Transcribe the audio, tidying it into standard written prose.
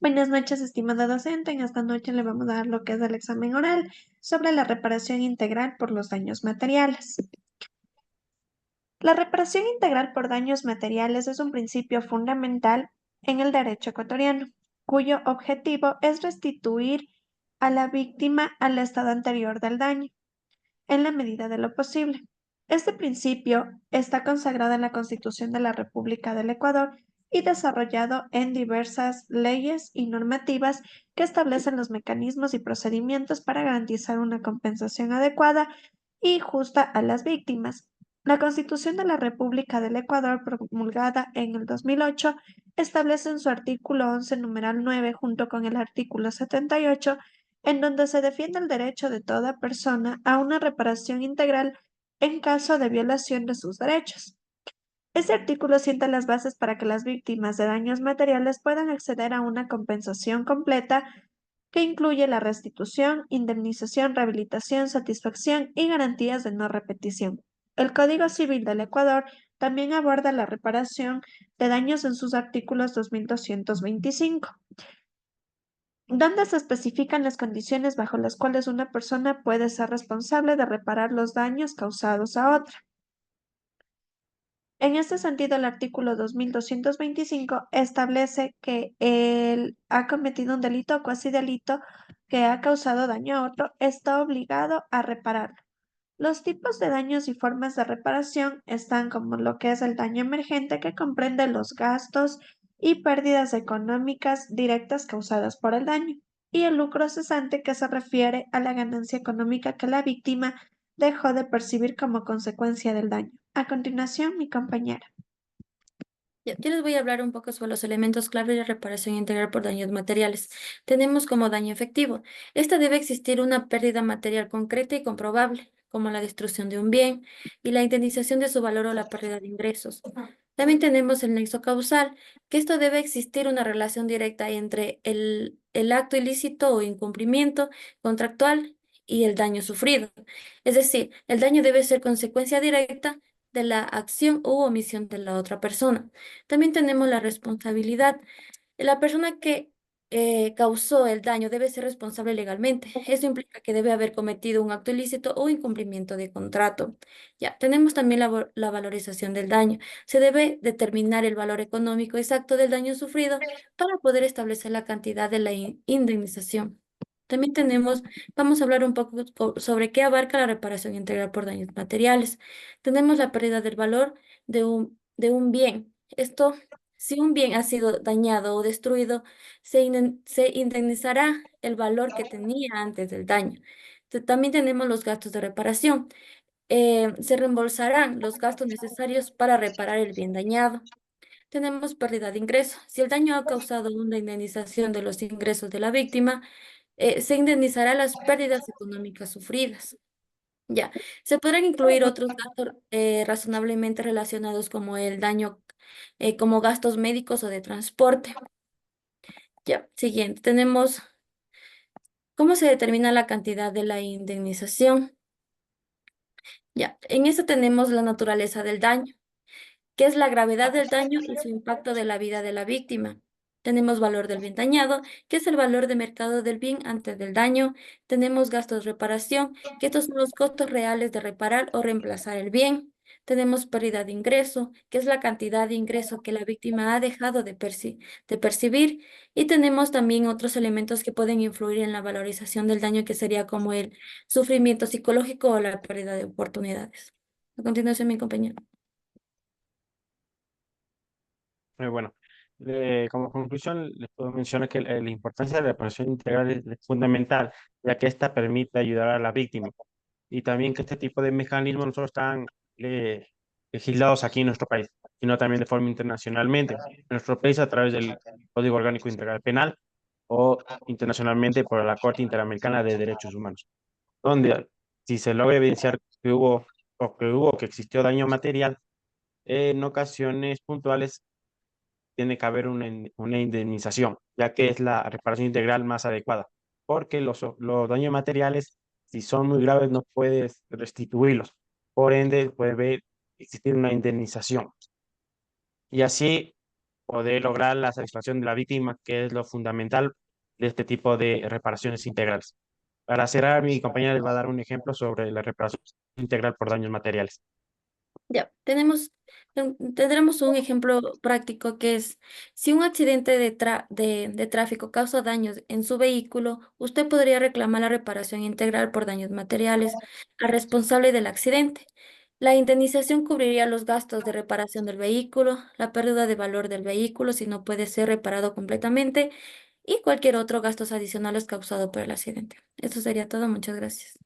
Buenas noches, estimada docente. En esta noche le vamos a dar lo que es el examen oral sobre la reparación integral por los daños materiales. La reparación integral por daños materiales es un principio fundamental en el derecho ecuatoriano, cuyo objetivo es restituir a la víctima al estado anterior del daño, en la medida de lo posible. Este principio está consagrado en la Constitución de la República del Ecuador y desarrollado en diversas leyes y normativas que establecen los mecanismos y procedimientos para garantizar una compensación adecuada y justa a las víctimas. La Constitución de la República del Ecuador, promulgada en el 2008, establece en su artículo 11, numeral 9, junto con el artículo 78, en donde se defiende el derecho de toda persona a una reparación integral en caso de violación de sus derechos. Este artículo sienta las bases para que las víctimas de daños materiales puedan acceder a una compensación completa que incluye la restitución, indemnización, rehabilitación, satisfacción y garantías de no repetición. El Código Civil del Ecuador también aborda la reparación de daños en sus artículos 2225, donde se especifican las condiciones bajo las cuales una persona puede ser responsable de reparar los daños causados a otra. En este sentido, el artículo 2225 establece que el ha cometido un delito o cuasi delito que ha causado daño a otro, está obligado a repararlo. Los tipos de daños y formas de reparación están como lo que es el daño emergente, que comprende los gastos y pérdidas económicas directas causadas por el daño, y el lucro cesante, que se refiere a la ganancia económica que la víctima dejó de percibir como consecuencia del daño. A continuación, mi compañera. Ya, yo les voy a hablar un poco sobre los elementos clave de reparación integral por daños materiales. Tenemos como daño efectivo. Esta debe existir una pérdida material concreta y comprobable, como la destrucción de un bien y la indemnización de su valor o la pérdida de ingresos. También tenemos el nexo causal, que esto debe existir una relación directa entre el acto ilícito o incumplimiento contractual y el daño sufrido. Es decir, el daño debe ser consecuencia directa de la acción u omisión de la otra persona. También tenemos la responsabilidad. La persona que causó el daño debe ser responsable legalmente. Eso implica que debe haber cometido un acto ilícito o incumplimiento de contrato. Ya, tenemos también la valorización del daño. Se debe determinar el valor económico exacto del daño sufrido para poder establecer la cantidad de la indemnización. También vamos a hablar un poco sobre qué abarca la reparación integral por daños materiales. Tenemos la pérdida del valor de un bien. Esto, si un bien ha sido dañado o destruido, se indemnizará el valor que tenía antes del daño. También tenemos los gastos de reparación. Se reembolsarán los gastos necesarios para reparar el bien dañado. Tenemos pérdida de ingreso. Si el daño ha causado una indemnización de los ingresos de la víctima, se indemnizará las pérdidas económicas sufridas. Ya, se podrán incluir otros gastos razonablemente relacionados como el daño, como gastos médicos o de transporte. Ya, siguiente, tenemos cómo se determina la cantidad de la indemnización. Ya, en esto tenemos la naturaleza del daño, que es la gravedad del daño y su impacto de la vida de la víctima. Tenemos valor del bien dañado, que es el valor de mercado del bien antes del daño. Tenemos gastos de reparación, que estos son los costos reales de reparar o reemplazar el bien. Tenemos pérdida de ingreso, que es la cantidad de ingreso que la víctima ha dejado de percibir. Y tenemos también otros elementos que pueden influir en la valorización del daño, que sería como el sufrimiento psicológico o la pérdida de oportunidades. A continuación, mi compañero. Muy bueno. Como conclusión, les puedo mencionar que la importancia de la reparación integral es fundamental, ya que esta permite ayudar a la víctima. Y también que este tipo de mecanismos no solo están eh, legislados aquí en nuestro país, sino también de forma internacionalmente. En nuestro país a través del Código Orgánico Integral Penal o internacionalmente por la Corte Interamericana de Derechos Humanos, donde si se logra evidenciar que existió daño material, en ocasiones puntuales tiene que haber una indemnización, ya que es la reparación integral más adecuada, porque los daños materiales, si son muy graves, no puedes restituirlos. Por ende, existir una indemnización. Y así poder lograr la satisfacción de la víctima, que es lo fundamental de este tipo de reparaciones integrales. Para cerrar, mi compañera les va a dar un ejemplo sobre la reparación integral por daños materiales. Ya, tendremos un ejemplo práctico que es, si un accidente de tráfico causa daños en su vehículo, usted podría reclamar la reparación integral por daños materiales al responsable del accidente. La indemnización cubriría los gastos de reparación del vehículo, la pérdida de valor del vehículo si no puede ser reparado completamente y cualquier otro gastos adicionales causado por el accidente. Eso sería todo. Muchas gracias.